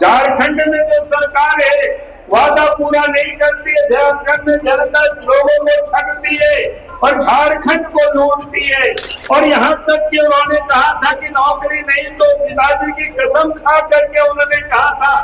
झारखंड में जो सरकार है वादा पूरा नहीं करती है, झारखंड में जनता लोगों को ठगती है और झारखंड को लूटती है। और यहाँ तक कि उन्होंने कहा था कि नौकरी नहीं, तो पिताजी की कसम खा करके उन्होंने कहा था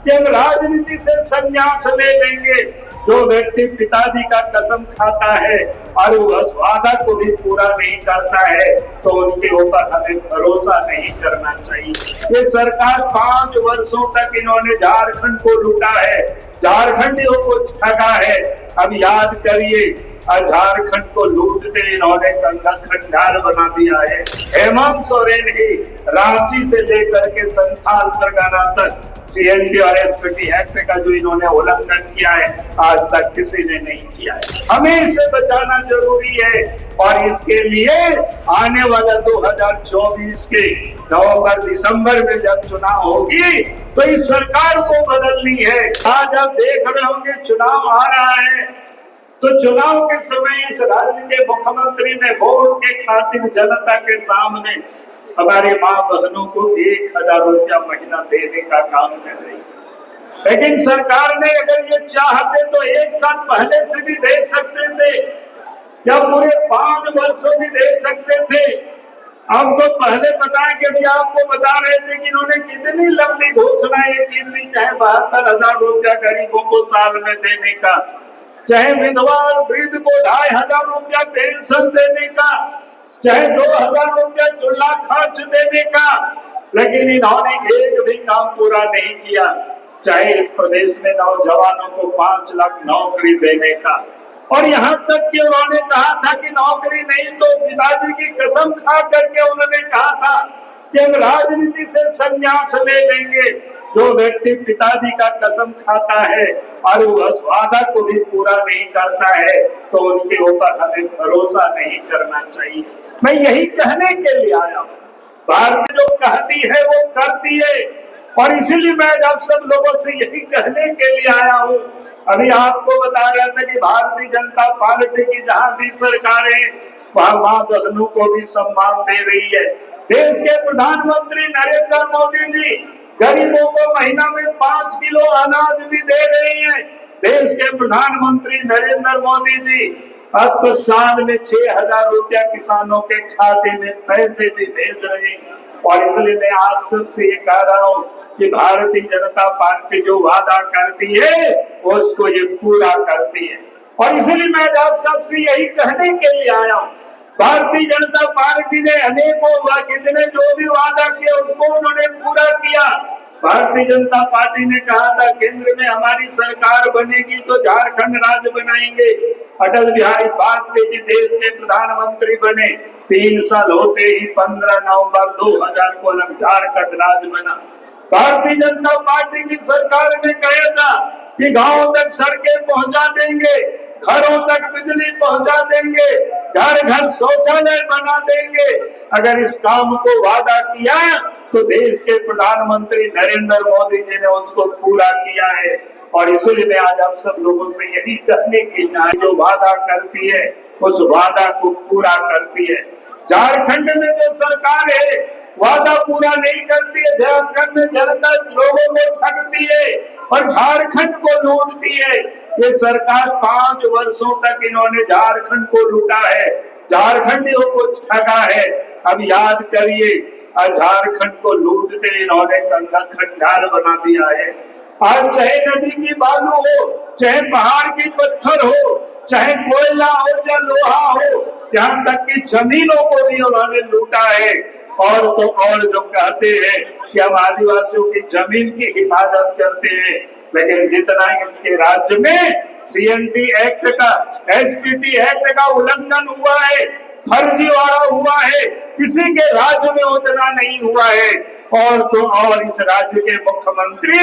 कि हम राजनीति से संन्यास ले लेंगे। जो व्यक्ति पिताजी का कसम खाता है और उस वादा को भी पूरा नहीं करता है तो उनके ऊपर हमें भरोसा नहीं करना चाहिए। ये सरकार 5 वर्षों तक इन्होंने झारखंड को लूटा है, झारखंडियों को ठगा है। अब याद करिए, झारखंड को लूटते इन्होंने गंगा खंडार बना दिया है। हेमंत सोरेन ही रांची से लेकर के संथाल परगना तक सीएनटी और एसपीटी एक्ट का जो इन्होंने उल्लंघन किया है आज तक किसी ने नहीं किया है। हमें इसे बचाना जरूरी है और इसके लिए आने वाला 2024 के नवंबर दिसंबर में जब चुनाव होगी तो इस सरकार को बदलनी है। आज आप देख रहे होंगे चुनाव आ रहा है, तो चुनाव के समय इस राज्य के मुख्यमंत्री ने वोट के खातिर जनता के सामने हमारे माँ बहनों को 1000 रुपया महीना देने का काम कर रही है। लेकिन सरकार ने अगर ये चाहते तो 1 साल पहले से भी दे सकते थे या पूरे 5 वर्षों भी दे सकते थे। आपको पहले बताया कि अभी आपको बता रहे थे कि इन्होंने कितनी लंबी घोषणाएं की थी, चाहे 72,000 रुपया गरीबों को साल में देने का, चाहे विधवा और वृद्ध को 2500 रुपया पेंशन देने का, चाहे 2000 रुपया चूल्हा खर्च देने का, लेकिन इन्होंने एक भी काम पूरा नहीं किया। चाहे इस प्रदेश में नौजवानों को 5 लाख नौकरी देने का, और यहाँ तक कि उन्होंने कहा था कि नौकरी नहीं, तो पिताजी की कसम खा करके उन्होंने कहा था कि हम राजनीति से संन्यास ले लेंगे। जो व्यक्ति पिताजी का कसम खाता है और उस वादा को भी पूरा नहीं करता है तो उनके ऊपर हमें भरोसा नहीं करना चाहिए। मैं यही कहने के लिए आया हूँ, भारत जो कहती है वो करती है, और इसीलिए मैं आप सब लोगों से यही कहने के लिए आया हूँ। अभी आपको बता रहा था कि भारतीय जनता पार्टी की जहाँ भी सरकार है वहाँ माँ बहनों को भी सम्मान दे रही है। देश के प्रधानमंत्री नरेंद्र मोदी जी गरीबों को महीना में 5 किलो अनाज भी दे रही हैं। देश के प्रधानमंत्री नरेंद्र मोदी जी अब तो साल में 6000 रुपया किसानों के खाते में पैसे भी भेज रहे हैं। और इसलिए मैं आप सबसे ये कह रहा हूँ कि भारतीय जनता पार्टी जो वादा करती है उसको ये पूरा करती है, और इसलिए मैं आप सबसे यही कहने के लिए आया हूँ। भारतीय जनता पार्टी ने अनेकों कितने जो भी वादा किया उसको उन्होंने पूरा किया। भारतीय जनता पार्टी ने कहा था केंद्र में हमारी सरकार बनेगी तो झारखंड राज्य बनाएंगे। अटल बिहारी वाजपेयी जी देश के प्रधानमंत्री बने, 3 साल होते ही 15 नवंबर 2000 को झारखंड राज्य बना। भारतीय जनता पार्टी की सरकार ने कहा था कि गांव तक सड़कें पहुंचा देंगे, घरों तक बिजली पहुंचा देंगे, घर घर शौचालय बना देंगे। अगर इस काम को वादा किया तो देश के प्रधानमंत्री नरेंद्र मोदी जी ने उसको पूरा किया है। और इसलिए मैं आज आप सब लोगों से यही कहने की जो वादा करती है उस वादा को पूरा करती है। झारखंड में जो सरकार है वादा पूरा नहीं करती है, झारखंड में जनता लोगों को ठगती है और झारखंड को लूटती है। ये सरकार 5 वर्षों तक इन्होंने झारखंड को लूटा है, झारखंडियों को ठगा है। अब याद करिए, झारखंड को लूटते इन्होंने गंगा खंडार बना दिया है। आज चाहे नदी की बालू हो, चाहे पहाड़ की पत्थर हो, चाहे कोयला हो या लोहा हो, यहाँ तक की जमीनों को भी उन्होंने लूटा है। और तो और जो कहते हैं कि हम आदिवासियों की जमीन की हिफाजत करते हैं, लेकिन जितना इसके राज्य में सीएनटी एक्ट का, एसपीटी एक्ट का उल्लंघन हुआ है, फर्जीवाड़ा हुआ है, किसी के राज्य में उतना नहीं हुआ है। और तो और इस राज्य के मुख्यमंत्री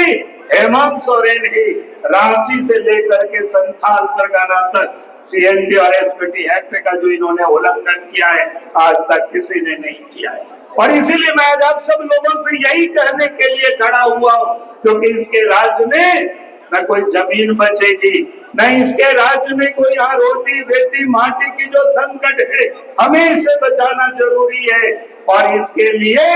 हेमंत सोरेन ही रांची से लेकर के संथाल परगना तक सीएनटी और एसपीटी एक्ट का जो इन्होंने उल्लंघन किया है आज तक किसी ने नहीं किया है। और इसीलिए मैं आप सब लोगों से यही कहने के लिए खड़ा हुआ हूँ, क्योंकि इसके राज्य में न कोई जमीन बचेगी, न इसके राज्य में कोई यहाँ रोटी बेटी माटी की जो संकट है हमें इसे बचाना जरूरी है। और इसके लिए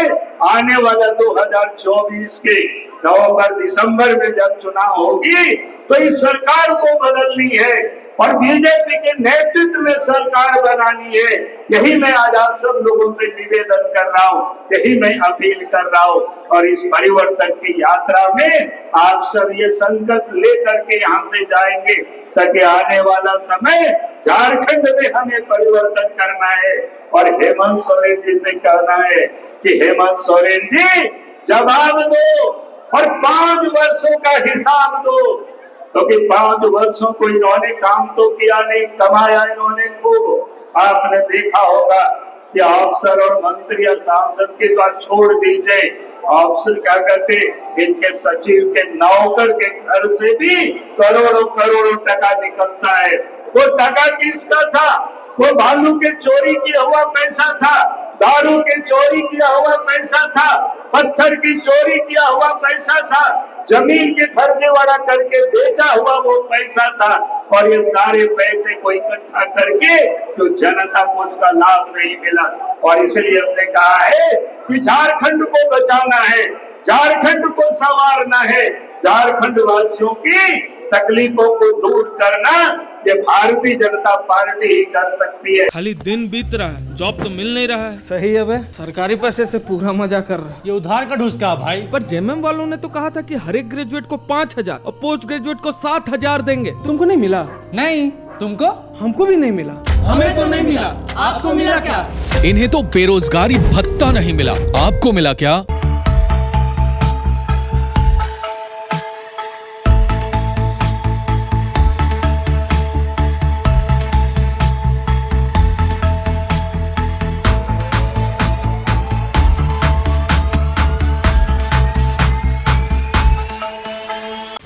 आने वाला 2024 के नवंबर दिसंबर में जब चुनाव होगी तो इस सरकार को बदलनी है और बीजेपी के नेतृत्व में सरकार बनानी है। यही मैं आज आप सब लोगों से निवेदन कर रहा हूँ, यही मैं अपील कर रहा हूँ। और इस परिवर्तन की यात्रा में आप सब ये संकल्प लेकर के यहाँ से जाएंगे ताकि आने वाला समय झारखंड में हमें परिवर्तन करना है। और हेमंत सोरेन जी से कहना है कि हेमंत सोरेन जी जवाब दो और 5 वर्षों का हिसाब दो, क्योंकि 5 वर्षों को इन्होंने काम तो किया नहीं, कमाया इन्होंने खूब। आपने देखा होगा कि अफसर और मंत्री और सांसद के बात छोड़ दीजिए, अफसर क्या करते, इनके सचिव के नौकर के घर से भी करोड़ों करोड़ों टका निकलता है। वो टका किसका था? वो बालू के चोरी किया हुआ पैसा था, दारू के चोरी किया हुआ पैसा था, पत्थर की चोरी किया हुआ पैसा था, जमीन के फर्जीवाड़ा करके बेचा हुआ वो पैसा था। और ये सारे पैसे को इकट्ठा करके तो जनता को उसका लाभ नहीं मिला। और इसलिए हमने कहा है कि झारखंड को बचाना है, झारखंड को संवारना है, झारखंड वासियों की तकलीफों को दूर करना ये भारतीय जनता पार्टी ही कर सकती है। खाली दिन बीत रहा है, जॉब तो मिल नहीं रहा है। सही है बे, सरकारी पैसे से पूरा मजा कर रहा है। ये उधार का ढूंढ का भाई। पर जेएमएम वालों ने तो कहा था कि हर एक ग्रेजुएट को 5,000 और पोस्ट ग्रेजुएट को 7,000 देंगे। तुमको नहीं मिला? नहीं, तुमको? हमको भी नहीं मिला। हमें तो नहीं मिला, आपको मिला क्या? इन्हें तो बेरोजगारी भत्ता नहीं मिला, आपको मिला क्या?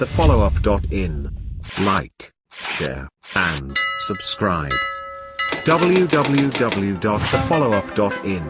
thefollowup.in. Like, share, and subscribe. www.thefollowup.in